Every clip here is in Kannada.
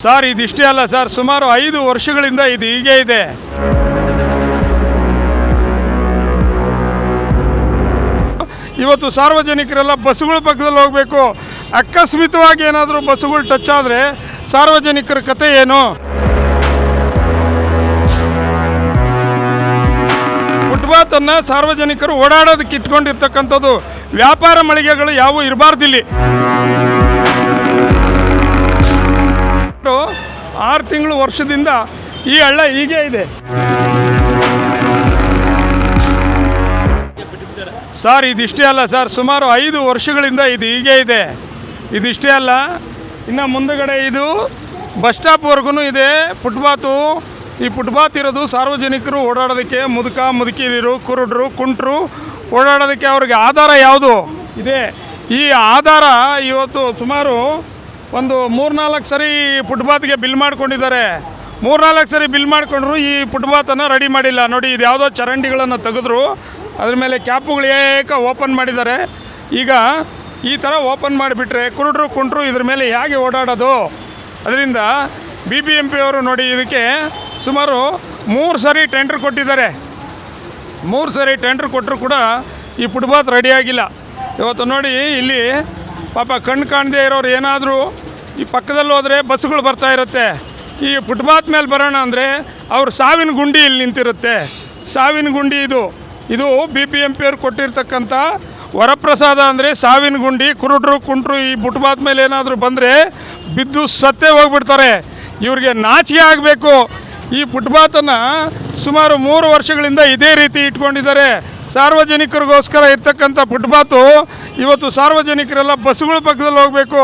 ಸರ್ ಇದಿಷ್ಟೇ ಅಲ್ಲ ಸರ್, ಸುಮಾರು 5 ವರ್ಷಗಳಿಂದ ಇದು ಹೀಗೆ ಇದೆ. ಇವತ್ತು ಸಾರ್ವಜನಿಕರೆಲ್ಲ ಬಸ್ಸುಗಳ ಪಕ್ಕದಲ್ಲಿ ಹೋಗಬೇಕು. ಅಕಸ್ಮಿತವಾಗಿ ಏನಾದರೂ ಬಸ್ಸುಗಳು ಟಚ್ ಆದರೆ ಸಾರ್ವಜನಿಕರ ಕತೆ ಏನು? ಫುಟ್ಪಾತನ್ನು ಸಾರ್ವಜನಿಕರು ಓಡಾಡೋದಕ್ಕೆ ಇಟ್ಕೊಂಡಿರ್ತಕ್ಕಂಥದ್ದು. ವ್ಯಾಪಾರ ಮಳಿಗೆಗಳು ಯಾವುವು ಇರಬಾರ್ದಿಲ್ಲಿ. 6 ತಿಂಗಳು ವರ್ಷದಿಂದ ಈ ಹಳ್ಳ ಹೀಗೆ ಇದೆ ಸರ್. ಇದಿಷ್ಟೇ ಅಲ್ಲ ಸರ್, ಸುಮಾರು 5 ವರ್ಷಗಳಿಂದ ಇದು ಹೀಗೆ ಇದೆ. ಇದಿಷ್ಟೇ ಅಲ್ಲ, ಇನ್ನು ಮುಂದಗಡೆ ಇದು ಬಸ್ ಸ್ಟಾಪ್ವರೆಗೂ ಇದೆ ಫುಟ್ಪಾತು. ಈ ಫುಟ್ಪಾತ್ ಇರೋದು ಸಾರ್ವಜನಿಕರು ಓಡಾಡೋದಕ್ಕೆ, ಮುದುಕಿದಿರು, ಕುರುಡರು, ಕುಂಟರು ಓಡಾಡೋದಕ್ಕೆ. ಅವ್ರಿಗೆ ಆಧಾರ ಯಾವುದು ಇದೆ? ಈ ಆಧಾರ ಇವತ್ತು ಸುಮಾರು ಒಂದು 3-4 ಸರಿ ಫುಟ್ಪಾತ್ಗೆ ಬಿಲ್ ಮಾಡ್ಕೊಂಡಿದ್ದಾರೆ. 3-4 ಸರಿ ಬಿಲ್ ಮಾಡಿಕೊಂಡ್ರು ಈ ಫುಟ್ಪಾತನ್ನು ರೆಡಿ ಮಾಡಿಲ್ಲ. ನೋಡಿ, ಇದು ಯಾವುದೋ ಚರಂಡಿಗಳನ್ನು ತೆಗೆದ್ರು, ಅದ್ರ ಮೇಲೆ ಕ್ಯಾಪುಗಳು ಏಕ ಓಪನ್ ಮಾಡಿದ್ದಾರೆ. ಈಗ ಈ ಥರ ಓಪನ್ ಮಾಡಿಬಿಟ್ರೆ ಕುರುಡರು ಕುಂಟರು ಇದ್ರ ಮೇಲೆ ಹೇಗೆ ಓಡಾಡೋದು? ಅದರಿಂದ BBMP ಅವರು ನೋಡಿ ಇದಕ್ಕೆ ಸುಮಾರು 3 ಸರಿ ಟೆಂಡರ್ ಕೊಟ್ಟಿದ್ದಾರೆ. 3 ಸರಿ ಟೆಂಡರ್ ಕೊಟ್ಟರು ಕೂಡ ಈ ಫುಟ್ಪಾತ್ ರೆಡಿಯಾಗಿಲ್ಲ. ಇವತ್ತು ನೋಡಿ ಇಲ್ಲಿ ಪಾಪ ಕಣ್ಣು ಕಾಣದೇ ಇರೋರು ಏನಾದರೂ ಈ ಪಕ್ಕದಲ್ಲಿ ಹೋದರೆ ಬಸ್ಸುಗಳು ಬರ್ತಾ ಇರುತ್ತೆ. ಈ ಫುಟ್ಪಾತ್ ಮೇಲೆ ಬರೋಣ ಅಂದರೆ ಅವ್ರ ಸಾವಿನ ಗುಂಡಿ ಇಲ್ಲಿ ನಿಂತಿರುತ್ತೆ. ಸಾವಿನ ಗುಂಡಿ ಇದು BBMP ಅವ್ರು ಕೊಟ್ಟಿರ್ತಕ್ಕಂಥ ವರಪ್ರಸಾದ. ಅಂದರೆ ಸಾವಿನ ಗುಂಡಿ. ಕುರುಡ್ರು ಕುಂಟ್ರು ಈ ಫುಟ್ಪಾತ್ ಮೇಲೆ ಏನಾದರೂ ಬಂದರೆ ಬಿದ್ದು ಸತ್ತೇ ಹೋಗ್ಬಿಡ್ತಾರೆ. ಇವ್ರಿಗೆ ನಾಚಿಕೆ ಆಗಬೇಕು. ಈ ಫುಟ್ಪಾತನ್ನು ಸುಮಾರು 3 ವರ್ಷಗಳಿಂದ ಇದೇ ರೀತಿ ಇಟ್ಕೊಂಡಿದ್ದಾರೆ. ಸಾರ್ವಜನಿಕರಿಗೋಸ್ಕರ ಇರ್ತಕ್ಕಂಥ ಫುಟ್ಪಾತು ಇವತ್ತು ಸಾರ್ವಜನಿಕರೆಲ್ಲ ಬಸ್ಸುಗಳ ಪಕ್ಕದಲ್ಲಿ ಹೋಗಬೇಕು.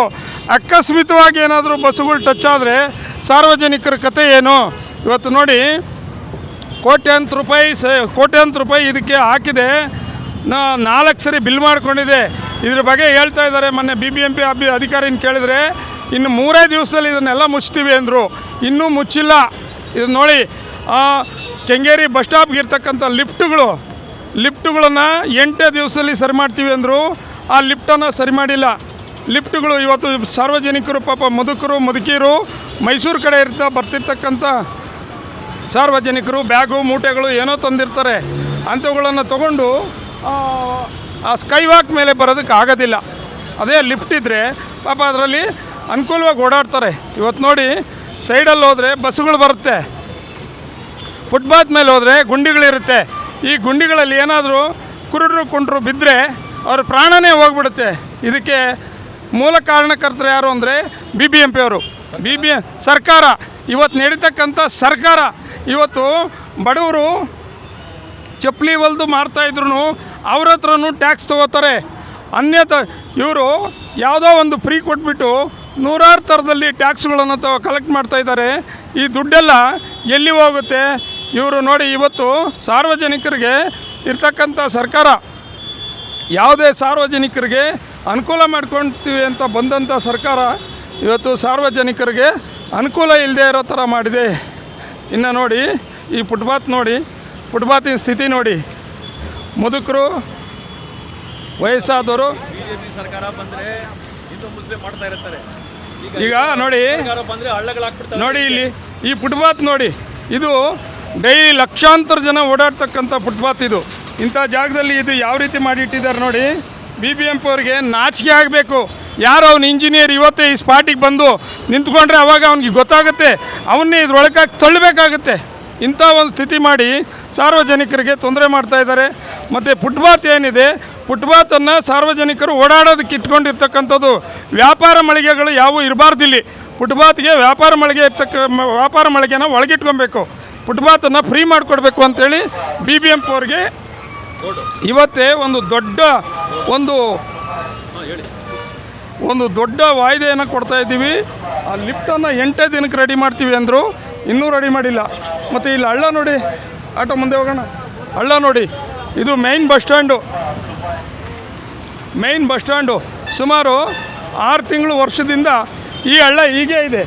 ಅಕಸ್ಮಿತವಾಗಿ ಏನಾದರೂ ಬಸ್ಸುಗಳು ಟಚ್ ಆದರೆ ಸಾರ್ವಜನಿಕರ ಕತೆ ಏನು? ಇವತ್ತು ನೋಡಿ, ಕೋಟ್ಯಾಂತರ ರೂಪಾಯಿ ಇದಕ್ಕೆ ಹಾಕಿದೆ. 4 ಸರಿ ಬಿಲ್ ಮಾಡ್ಕೊಂಡಿದೆ. ಇದ್ರ ಬಗ್ಗೆ ಹೇಳ್ತಾ ಇದ್ದಾರೆ. ಮೊನ್ನೆ BBMP ಅಧಿಕಾರಿನ ಕೇಳಿದರೆ ಇನ್ನು 3 ದಿವಸದಲ್ಲಿ ಇದನ್ನೆಲ್ಲ ಮುಚ್ತೀವಿ ಅಂದರು. ಇನ್ನೂ ಮುಚ್ಚಿಲ್ಲ. ಇದು ನೋಡಿ, ಕೆಂಗೇರಿ ಬಸ್ ಸ್ಟಾಪ್ಗೆ ಇರ್ತಕ್ಕಂಥ ಲಿಫ್ಟುಗಳನ್ನು 8 ದಿವಸದಲ್ಲಿ ಸರಿ ಮಾಡ್ತೀವಿ ಅಂದರು. ಆ ಲಿಫ್ಟನ್ನು ಸರಿ ಮಾಡಿಲ್ಲ. ಲಿಫ್ಟುಗಳು ಇವತ್ತು ಸಾರ್ವಜನಿಕರು ಪಾಪ ಮುದುಕಿರು ಮೈಸೂರು ಕಡೆ ಬರ್ತಿರ್ತಕ್ಕಂಥ ಸಾರ್ವಜನಿಕರು ಬ್ಯಾಗು ಮೂಟೆಗಳು ಏನೋ ತಂದಿರ್ತಾರೆ. ಅಂಥವುಗಳನ್ನು ತೊಗೊಂಡು ಆ ಸ್ಕೈ ವಾಕ್ ಮೇಲೆ ಬರೋದಕ್ಕೆ ಆಗೋದಿಲ್ಲ. ಅದೇ ಲಿಫ್ಟ್ ಇದ್ದರೆ ಪಾಪ ಅದರಲ್ಲಿ ಅನುಕೂಲವಾಗಿ ಓಡಾಡ್ತಾರೆ. ಇವತ್ತು ನೋಡಿ, ಸೈಡಲ್ಲಿ ಹೋದರೆ ಬಸ್ಸುಗಳು ಬರುತ್ತೆ, ಫುಟ್ಪಾತ್ ಮೇಲೆ ಹೋದರೆ ಗುಂಡಿಗಳಿರುತ್ತೆ. ಈ ಗುಂಡಿಗಳಲ್ಲಿ ಏನಾದರೂ ಕುರುಡರು ಕುಂಟರು ಬಿದ್ದರೆ ಅವ್ರ ಪ್ರಾಣನೇ ಹೋಗ್ಬಿಡುತ್ತೆ. ಇದಕ್ಕೆ ಮೂಲ ಕಾರಣಕರ್ತರು ಯಾರು ಅಂದರೆ BBMP ಅವರು, ಸರ್ಕಾರ. ಇವತ್ತು ನಡೀತಕ್ಕಂಥ ಸರ್ಕಾರ ಇವತ್ತು ಬಡವರು ಚಪ್ಪಲಿ ಹೊಲ್ದು ಮಾರ್ತಾಯಿದ್ರು ಅವ್ರ ಹತ್ರನೂ ಟ್ಯಾಕ್ಸ್ ತೊಗೋತಾರೆ. ಇವರು ಯಾವುದೋ ಒಂದು ಫ್ರೀ ಕೊಟ್ಬಿಟ್ಟು 100 ಥರದಲ್ಲಿ ಟ್ಯಾಕ್ಸ್ಗಳನ್ನು ಕಲೆಕ್ಟ್ ಮಾಡ್ತಾಯಿದ್ದಾರೆ. ಈ ದುಡ್ಡೆಲ್ಲ ಎಲ್ಲಿ ಹೋಗುತ್ತೆ? ಇವರು ನೋಡಿ, ಇವತ್ತು ಸಾರ್ವಜನಿಕರಿಗೆ ಇರ್ತಕ್ಕಂಥ ಸರ್ಕಾರ ಯಾವುದೇ ಸಾರ್ವಜನಿಕರಿಗೆ ಅನುಕೂಲ ಮಾಡ್ಕೊಳ್ತೀವಿ ಅಂತ ಬಂದಂಥ ಸರ್ಕಾರ ಇವತ್ತು ಸಾರ್ವಜನಿಕರಿಗೆ ಅನುಕೂಲ ಇಲ್ಲದೆ ಇರೋ ಥರ ಮಾಡಿದೆ. ಇನ್ನು ನೋಡಿ, ಈ ಫುಟ್ಪಾತ್ ನೋಡಿ, ಫುಟ್ಪಾತಿನ ಸ್ಥಿತಿ ನೋಡಿ. ಮುದುಕರು, ವಯಸ್ಸಾದವರು ಸರ್ಕಾರ ಬಂದರೆ ಹಿಂದೂ ಮುಸ್ಲಿಂ ಮಾಡ್ತಾ ಇರ್ತಾರೆ. ಈಗ ನೋಡಿ ಇಲ್ಲಿ ಈ ಫುಟ್ಪಾತ್ ನೋಡಿ, ಇದು ಡೈಲಿ ಲಕ್ಷಾಂತರ ಜನ ಓಡಾಡ್ತಕ್ಕಂಥ ಫುಟ್ಪಾತ್. ಇಂಥ ಜಾಗದಲ್ಲಿ ಇದು ಯಾವ ರೀತಿ ಮಾಡಿಟ್ಟಿದ್ದಾರೆ ನೋಡಿ. BBMP ಅವ್ರಿಗೆ ನಾಚಿಕೆ ಆಗಬೇಕು. ಯಾರು ಅವ್ನು ಇಂಜಿನಿಯರ್ ಇವತ್ತೇ ಈ ಸ್ಪಾಟಿಗೆ ಬಂದು ನಿಂತ್ಕೊಂಡ್ರೆ ಅವಾಗ ಅವ್ನಿಗೆ ಗೊತ್ತಾಗುತ್ತೆ, ಅವನ್ನೇ ಇದ್ರೊಳಗೆ ತಳ್ಳಬೇಕಾಗುತ್ತೆ. ಇಂಥ ಒಂದು ಸ್ಥಿತಿ ಮಾಡಿ ಸಾರ್ವಜನಿಕರಿಗೆ ತೊಂದರೆ ಮಾಡ್ತಾಯಿದ್ದಾರೆ. ಮತ್ತು ಫುಟ್ಪಾತ್ ಏನಿದೆ, ಫುಟ್ಪಾತನ್ನು ಸಾರ್ವಜನಿಕರು ಓಡಾಡೋದಕ್ಕೆ ಇಟ್ಕೊಂಡಿರ್ತಕ್ಕಂಥದ್ದು. ವ್ಯಾಪಾರ ಮಳಿಗೆಗಳು ಯಾವುವು ಇರಬಾರ್ದಿಲ್ಲಿ. ಫುಟ್ಪಾತ್ಗೆ ವ್ಯಾಪಾರ ಮಳಿಗೆನ ಒಳಗಿಟ್ಕೊಬೇಕು. ಫುಟ್ಪಾತನ್ನು ಫ್ರೀ ಮಾಡಿಕೊಡ್ಬೇಕು ಅಂಥೇಳಿ BBMP ಅವ್ರಿಗೆ ಇವತ್ತೇ ಒಂದು ದೊಡ್ಡ ವಾಯ್ದೆಯನ್ನು ಕೊಡ್ತಾಯಿದ್ದೀವಿ. ಆ ಲಿಫ್ಟನ್ನು 8 ದಿನಕ್ಕೆ ರೆಡಿ ಮಾಡ್ತೀವಿ ಅಂದರು, ಇನ್ನೂ ರೆಡಿ ಮಾಡಿಲ್ಲ. ಮತ್ತು ಇಲ್ಲಿ ಹಳ್ಳ ನೋಡಿ, ಆಟೋ ಮುಂದೆ ಹೋಗೋಣ. ಹಳ್ಳ ನೋಡಿ, ಇದು ಮೈನ್ ಬಸ್ ಸ್ಟ್ಯಾಂಡು. ಸುಮಾರು 6 ತಿಂಗಳು ವರ್ಷದಿಂದ ಈ ಹಳ್ಳ ಹೀಗೆ ಇದೆ.